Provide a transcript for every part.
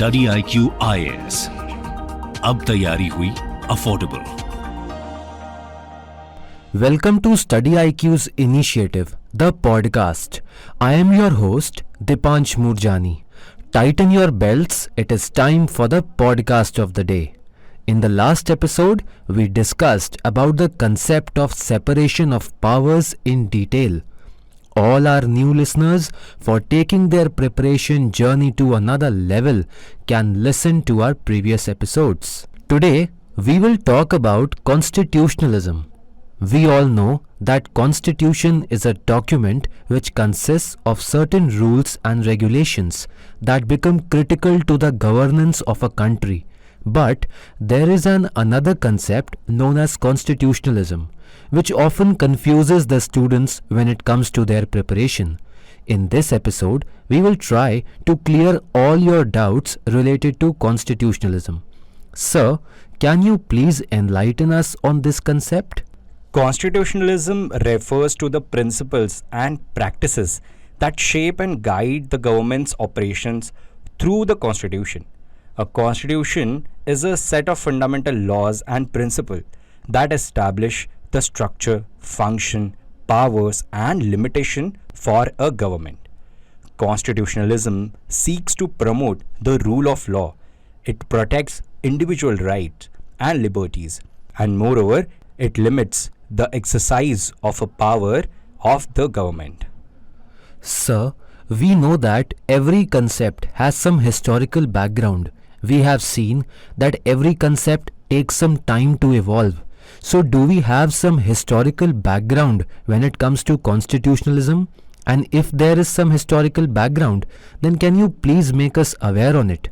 Study IQ IAS, अब तैयारी हुई affordable. Welcome to StudyIQ's initiative, the podcast. I am your host, Dipansh Murjani. Tighten your belts, it is time for the podcast of the day. In the last episode, we discussed about the concept of separation of powers in detail. All our new listeners, for taking their preparation journey to another level, can listen to our previous episodes. Today, we will talk about constitutionalism. We all know that Constitution is a document which consists of certain rules and regulations that become critical to the governance of a country. But there is another concept known as constitutionalism, which often confuses the students when it comes to their preparation. In this episode, we will try to clear all your doubts related to constitutionalism. Sir, can you please enlighten us on this concept? Constitutionalism refers to the principles and practices that shape and guide the government's operations through the Constitution. A constitution is a set of fundamental laws and principles that establish the structure, function, powers, and limitation for a government. Constitutionalism seeks to promote the rule of law. It protects individual rights and liberties, and moreover, it limits the exercise of a power of the government. Sir, we know that every concept has some historical background. We have seen that every concept takes some time to evolve. So do we have some historical background when it comes to constitutionalism? And if there is some historical background, then can you please make us aware on it?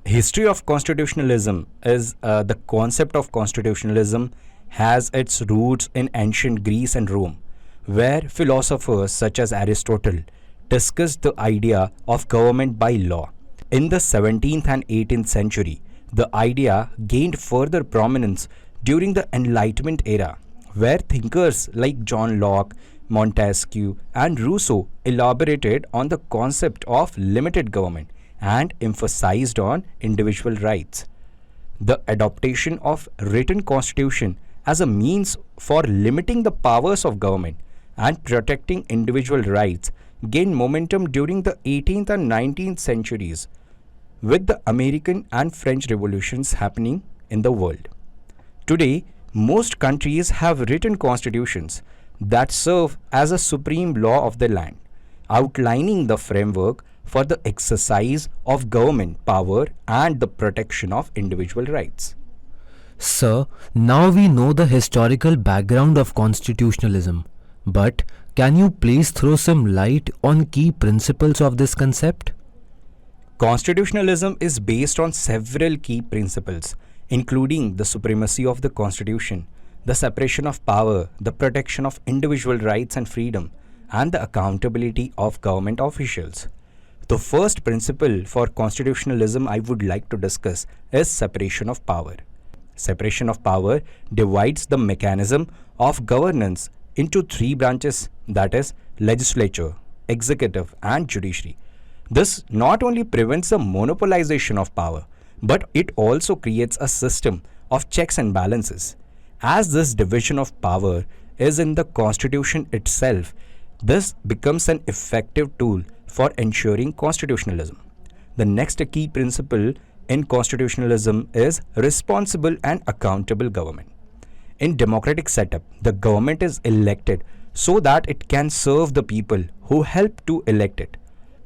History of constitutionalism is the concept of constitutionalism has its roots in ancient Greece and Rome, where philosophers such as Aristotle discussed the idea of government by law. In the 17th and 18th century, the idea gained further prominence during the Enlightenment era, where thinkers like John Locke, Montesquieu, and Rousseau elaborated on the concept of limited government and emphasized on individual rights. The adoption of written constitution as a means for limiting the powers of government and protecting individual rights gained momentum during the 18th and 19th centuries, with the American and French revolutions happening in the world. Today, most countries have written constitutions that serve as a supreme law of the land, outlining the framework for the exercise of government power and the protection of individual rights. Sir, now we know the historical background of constitutionalism, but can you please throw some light on key principles of this concept? Constitutionalism is based on several key principles, including the supremacy of the Constitution, the separation of power, the protection of individual rights and freedom, and the accountability of government officials. The first principle for constitutionalism I would like to discuss is separation of power. Separation of power divides the mechanism of governance into three branches, that is, legislature, executive, and judiciary. This not only prevents the monopolization of power, but it also creates a system of checks and balances. As this division of power is in the Constitution itself, this becomes an effective tool for ensuring constitutionalism. The next key principle in constitutionalism is responsible and accountable government. In democratic setup, the government is elected so that it can serve the people who help to elect it.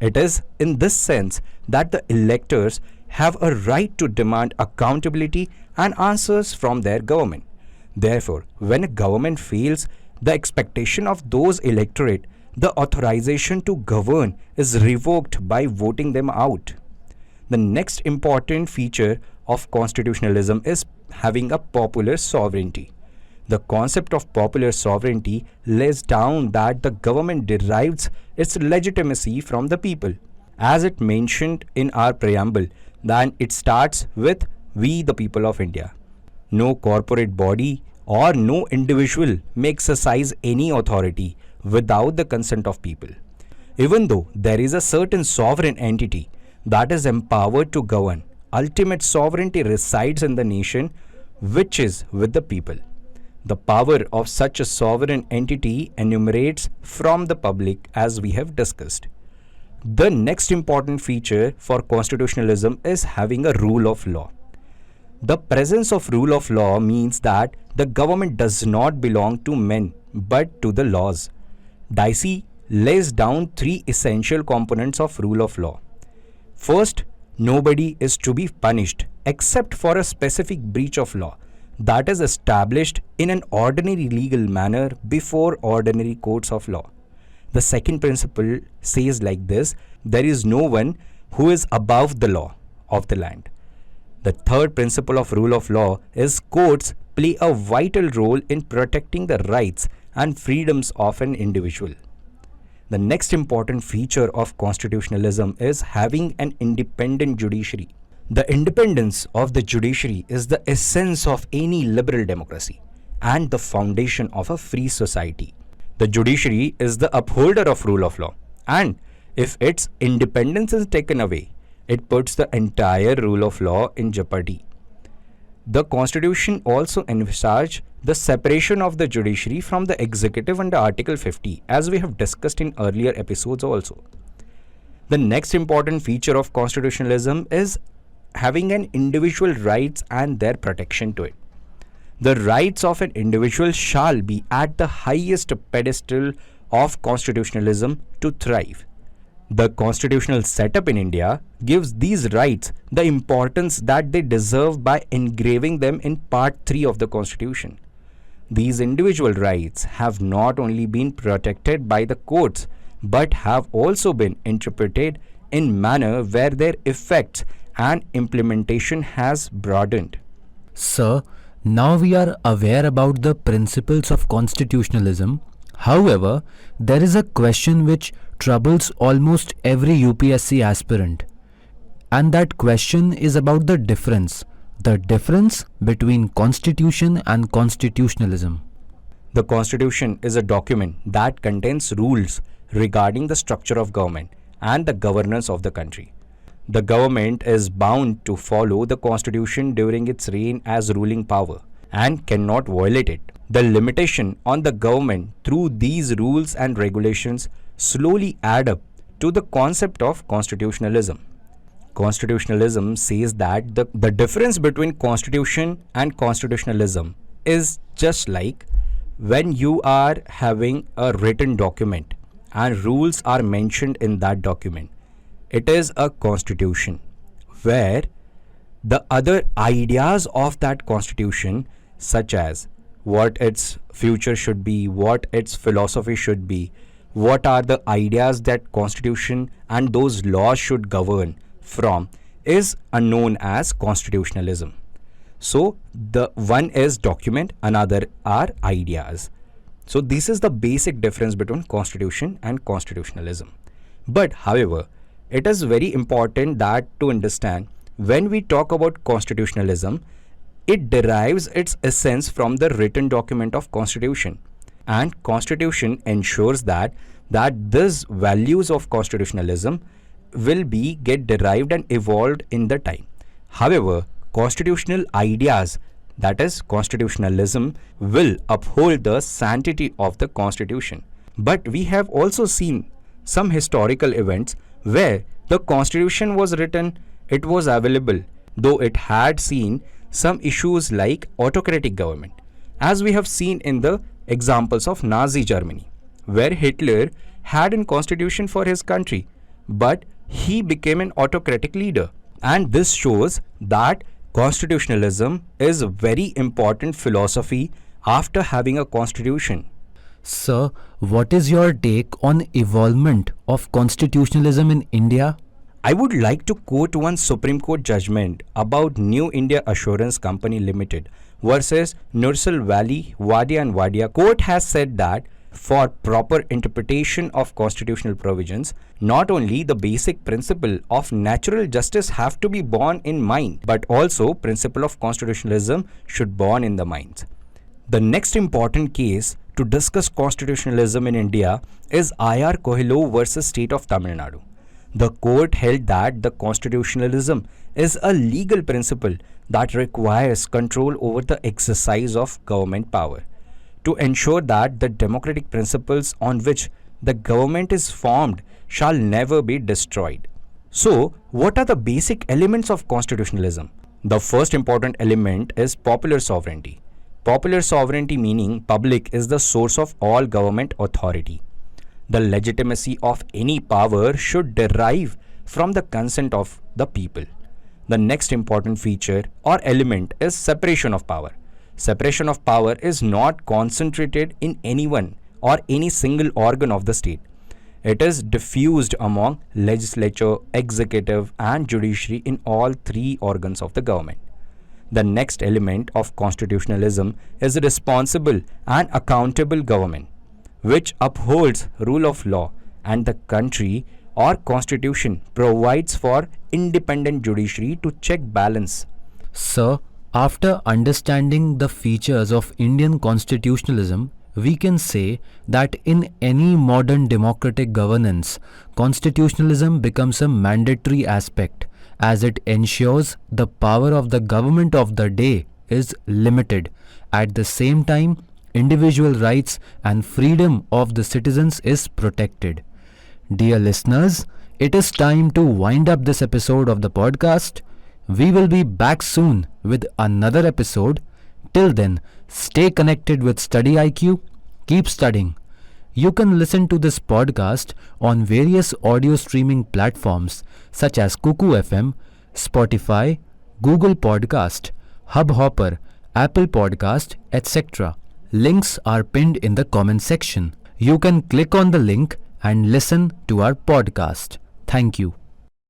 It is in this sense that the electors have a right to demand accountability and answers from their government. Therefore, when a government fails the expectation of those electorate, the authorization to govern is revoked by voting them out. The next important feature of constitutionalism is having a popular sovereignty. The concept of popular sovereignty lays down that the government derives its legitimacy from the people. As it mentioned in our preamble, then it starts with "we the people of India." No corporate body or no individual may exercise any authority without the consent of people. Even though there is a certain sovereign entity, that is empowered to govern. Ultimate sovereignty resides in the nation, which is with the people. The power of such a sovereign entity enumerates from the public, as we have discussed. The next important feature for constitutionalism is having a rule of law. The presence of rule of law means that the government does not belong to men but to the laws. Dicey lays down three essential components of rule of law. First, nobody is to be punished except for a specific breach of law that is established in an ordinary legal manner before ordinary courts of law. The second principle says like this: there is no one who is above the law of the land. The third principle of rule of law is courts play a vital role in protecting the rights and freedoms of an individual. The next important feature of constitutionalism is having an independent judiciary. The independence of the judiciary is the essence of any liberal democracy and the foundation of a free society. The judiciary is the upholder of rule of law, and if its independence is taken away, it puts the entire rule of law in jeopardy. The Constitution also envisaged the separation of the judiciary from the executive under Article 50, as we have discussed in earlier episodes also. The next important feature of constitutionalism is having an individual rights and their protection to it. The rights of an individual shall be at the highest pedestal of constitutionalism to thrive. The constitutional setup in India gives these rights the importance that they deserve by engraving them in Part 3 of the Constitution. These individual rights have not only been protected by the courts but have also been interpreted in manner where their effects and implementation has broadened. Sir, now we are aware about the principles of constitutionalism. However, there is a question which troubles almost every UPSC aspirant. And that question is about the difference between constitution and constitutionalism. The Constitution is a document that contains rules regarding the structure of government and the governance of the country. The government is bound to follow the Constitution during its reign as ruling power and cannot violate it. The limitation on the government through these rules and regulations slowly add up to the concept of constitutionalism. Constitutionalism says that the difference between constitution and constitutionalism is just like when you are having a written document and rules are mentioned in that document. It is a constitution where the other ideas of that constitution, such as what its future should be, what its philosophy should be, what are the ideas that constitution and those laws should govern from, is unknown as constitutionalism. So the one is document, another are ideas. So this is the basic difference between constitution and constitutionalism. But however, it is very important that to understand when we talk about constitutionalism, it derives its essence from the written document of constitution, and constitution ensures that these values of constitutionalism will be get derived and evolved in the time. However, constitutional ideas, that is constitutionalism, will uphold the sanctity of the constitution. But we have also seen some historical events where the constitution was written, it was available, though it had seen some issues like autocratic government, as we have seen in the examples of Nazi Germany, where Hitler had a constitution for his country, but he became an autocratic leader. And this shows that constitutionalism is a very important philosophy after having a constitution. Sir, what is your take on evolvement of constitutionalism in India? I would like to quote one Supreme Court judgment about New India Assurance Company Limited versus Nursal Valley, Wadia and Wadia. Court has said that for proper interpretation of constitutional provisions, not only the basic principle of natural justice have to be borne in mind, but also principle of constitutionalism should born in the minds. The next important case to discuss constitutionalism in India is I.R. Coelho versus State of Tamil Nadu. The court held that the constitutionalism is a legal principle that requires control over the exercise of government power to ensure that the democratic principles on which the government is formed shall never be destroyed. So, what are the basic elements of constitutionalism? The first important element is popular sovereignty. Popular sovereignty meaning public is the source of all government authority. The legitimacy of any power should derive from the consent of the people. The next important feature or element is separation of power. Separation of power is not concentrated in anyone or any single organ of the state. It is diffused among legislature, executive, and judiciary in all three organs of the government. The next element of constitutionalism is responsible and accountable government, which upholds rule of law, and the country or constitution provides for independent judiciary to check balance. Sir, after understanding the features of Indian constitutionalism, we can say that in any modern democratic governance, constitutionalism becomes a mandatory aspect as it ensures the power of the government of the day is limited. At the same time, individual rights and freedom of the citizens is protected. Dear listeners, it is time to wind up this episode of the podcast. We will be back soon with another episode. Till then, stay connected with StudyIQ. Keep studying. You can listen to this podcast on various audio streaming platforms such as Kuku FM, Spotify, Google Podcast, Hubhopper, Apple Podcast, etc. Links are pinned in the comment section. You can click on the link and listen to our podcast. Thank you.